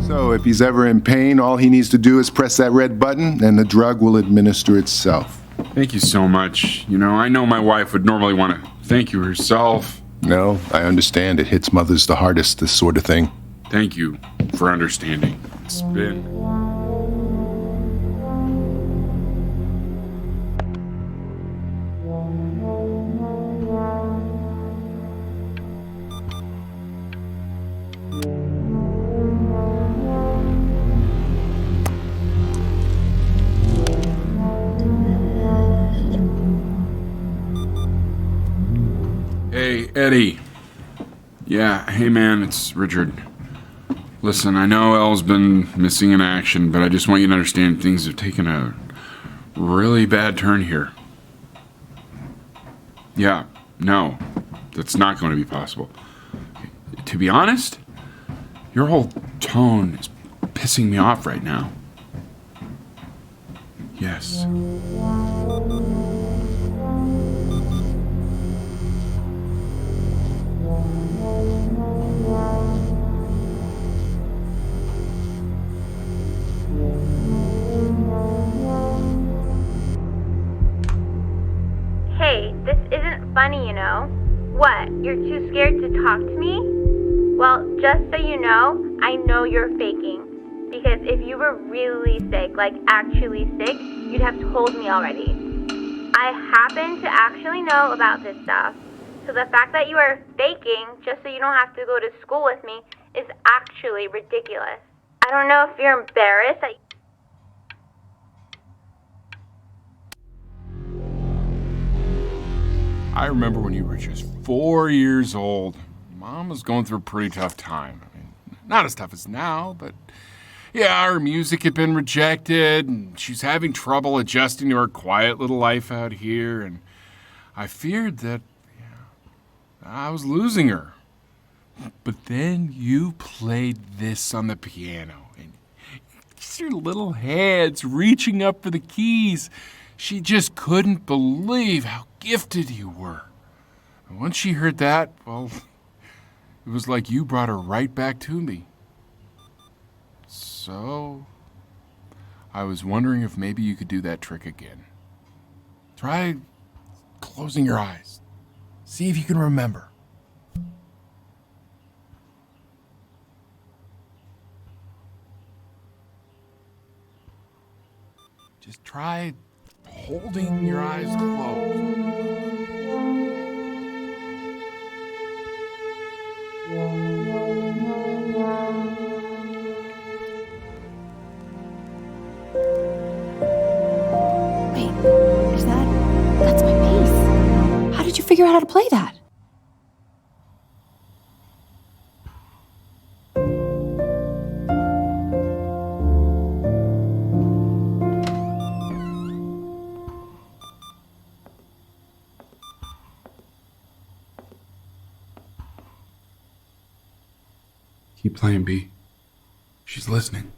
So if he's ever in pain, all he needs to do is press that red button and the drug will administer itself. Thank you so much. You know, I know my wife would normally want to thank you herself. No, I understand. It hits mothers the hardest, this sort of thing. Thank you for understanding. It's been... Eddie. Yeah, hey man, it's Richard. Listen, I know Elle's been missing in action, but I just want you to understand things have taken a really bad turn here. Yeah, no, that's not going to be possible. To be honest, your whole tone is pissing me off right now. Yes. Hey, this isn't funny, you know. What, you're too scared to talk to me? Well, just so you know, I know you're faking. Because if you were really sick, like actually sick, you'd have told me already. I happen to actually know about this stuff. So the fact that you are faking just so you don't have to go to school with me is actually ridiculous. I don't know if you're embarrassed that I remember when you were just 4 years old. Mom was going through a pretty tough time. I mean, not as tough as now, but yeah, her music had been rejected, and she's having trouble adjusting to her quiet little life out here, and I feared that I was losing her. But then you played this on the piano, and just your little hands reaching up for the keys. She just couldn't believe how gifted you were. And once she heard that, well, it was like you brought her right back to me. So, I was wondering if maybe you could do that trick again. Try closing your eyes. See if you can remember. Just try holding your eyes closed. Wait, that's my bass. How did you figure out how to play that? Keep playing, B. She's listening.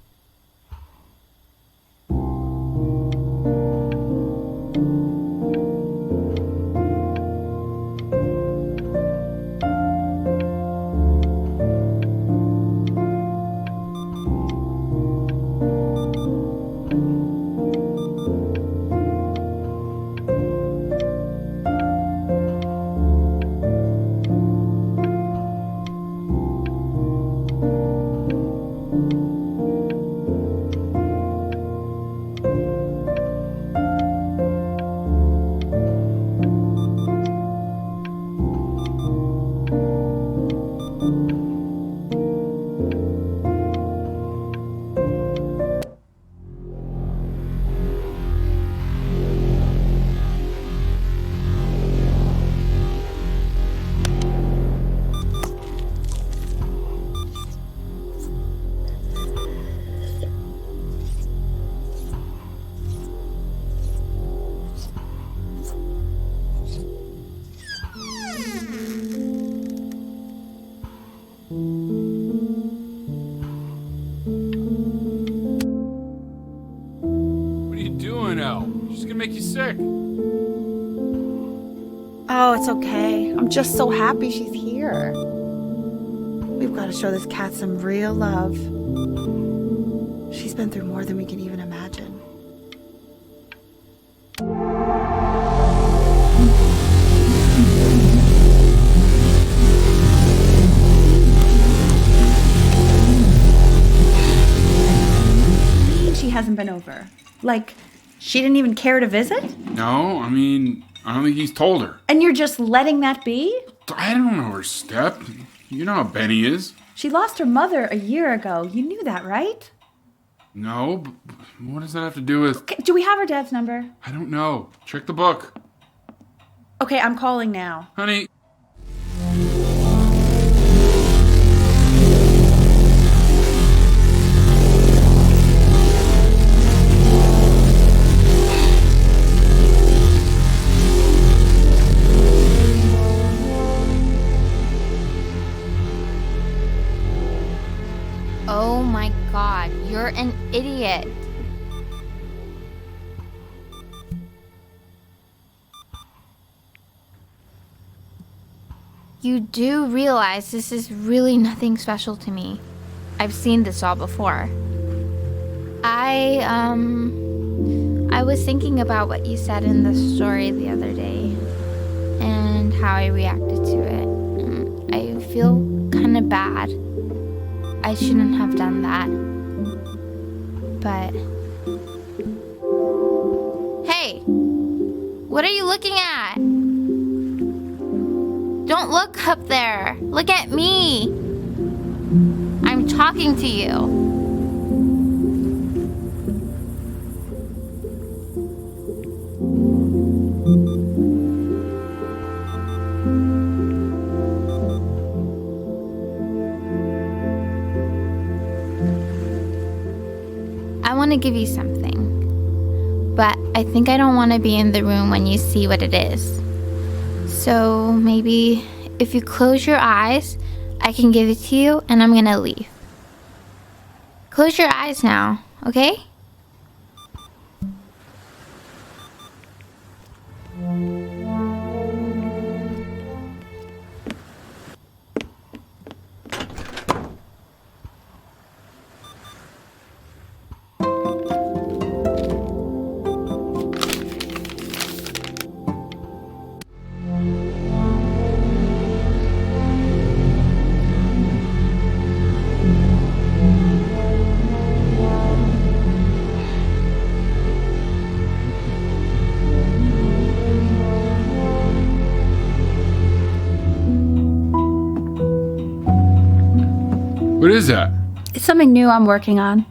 What are you doing, Elle? She's gonna make you sick. Oh, it's okay. I'm just so happy she's here. We've got to show this cat some real love. She's been through more than we can even imagine. She hasn't been over. Like, she didn't even care to visit? No, I mean, I don't think he's told her. And you're just letting that be? I don't know her step. You know how Benny is. She lost her mother a year ago. You knew that, right? No, but what does that have to do with... Okay, do we have her dad's number? I don't know. Check the book. Okay, I'm calling now. Honey. it. You do realize this is really nothing special to me. I've seen this all before. I was thinking about what you said in the story the other day and how I reacted to it. I feel kind of bad. I shouldn't have done that. But... Hey! What are you looking at? Don't look up there. Look at me. I'm talking to you. I want to give you something, but I think I don't want to be in the room when you see what it is. So maybe if you close your eyes, I can give it to you and I'm gonna leave. Close your eyes now, okay? What is that? It's something new I'm working on.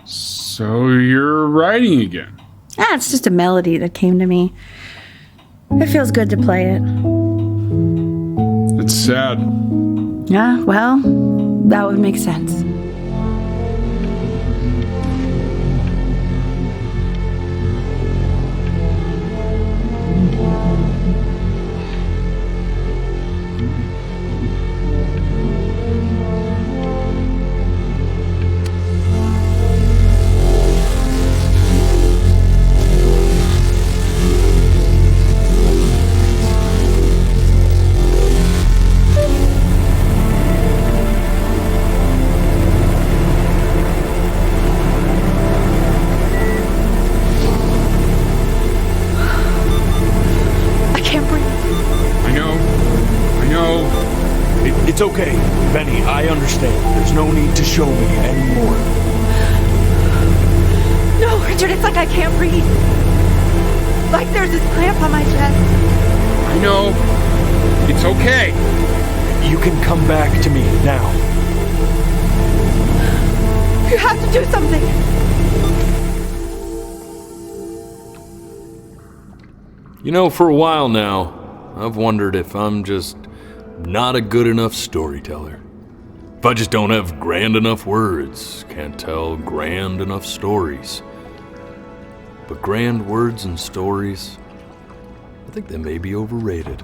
So you're writing again? It's just a melody that came to me. It feels good to play it. It's sad. Yeah, well, that would make sense. It's okay, Benny, I understand. There's no need to show me anymore. No, Richard, it's like I can't breathe. Like there's this clamp on my chest. I know. It's okay. You can come back to me now. You have to do something. You know, for a while now, I've wondered if I'm just not a good enough storyteller. If I just don't have grand enough words, can't tell grand enough stories. But grand words and stories, I think they may be overrated.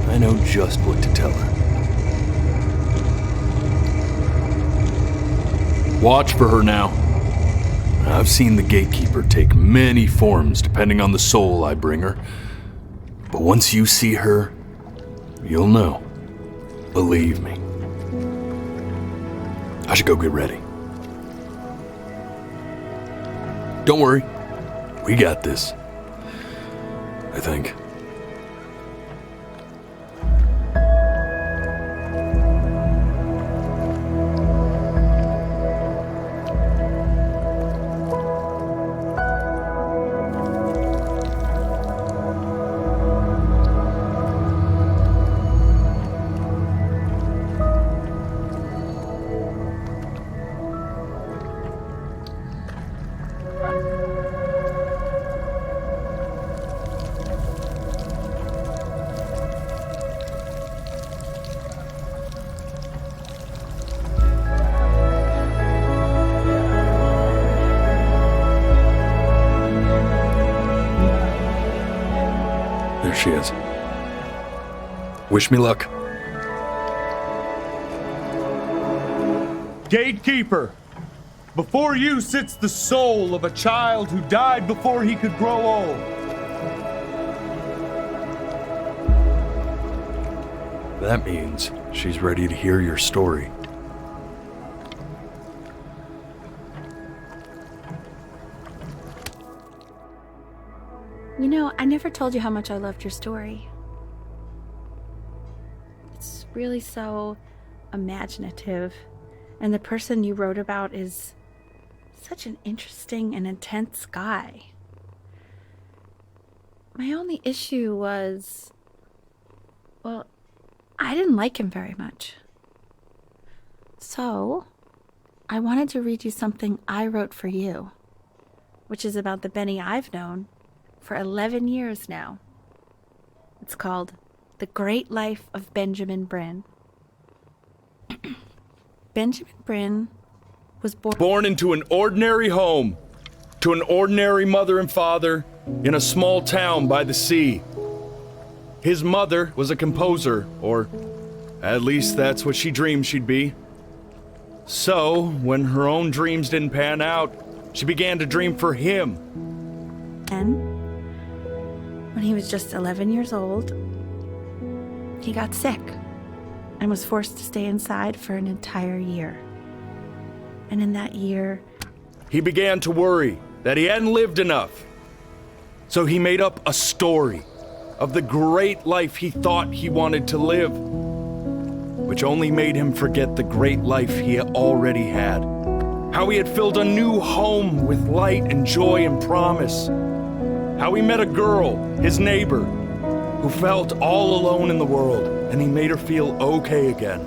I know just what to tell her. Watch for her now. I've seen the gatekeeper take many forms depending on the soul I bring her. But once you see her, you'll know. Believe me. I should go get ready. Don't worry. We got this. I think. There she is. Wish me luck. Gatekeeper, before you sits the soul of a child who died before he could grow old. That means she's ready to hear your story. You know, I never told you how much I loved your story. It's really so imaginative, and the person you wrote about is such an interesting and intense guy. My only issue was, well, I didn't like him very much. So, I wanted to read you something I wrote for you, which is about the Benny I've known for 11 years now. It's called The Great Life of Benjamin Bryn. Benjamin Bryn was born into an ordinary home, to an ordinary mother and father in a small town by the sea. His mother was a composer, or at least that's what she dreamed she'd be. So, when her own dreams didn't pan out, she began to dream for him. And when he was just 11 years old, he got sick and was forced to stay inside for an entire year. And in that year, he began to worry that he hadn't lived enough. So he made up a story of the great life he thought he wanted to live, which only made him forget the great life he already had. How he had filled a new home with light and joy and promise. How he met a girl, his neighbor, who felt all alone in the world, and he made her feel okay again.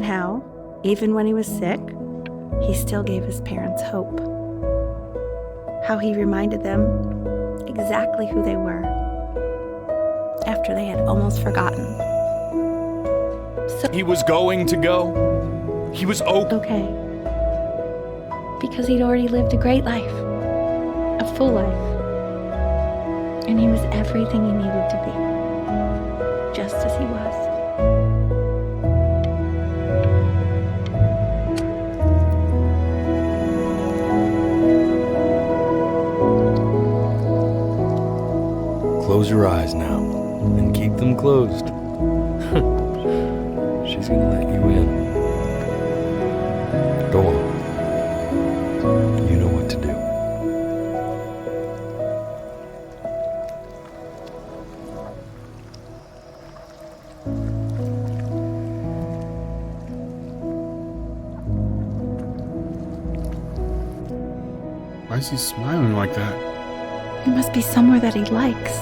how, even when he was sick, he still gave his parents hope. How he reminded them exactly who they were after they had almost forgotten. So he was going to go. He was okay. Because he'd already lived a great life, a full life. And he was everything he needed to be, just as he was. Close your eyes now, and keep them closed. She's gonna let you in. Go on. You know what to do. Why is he smiling like that? He must be somewhere that he likes.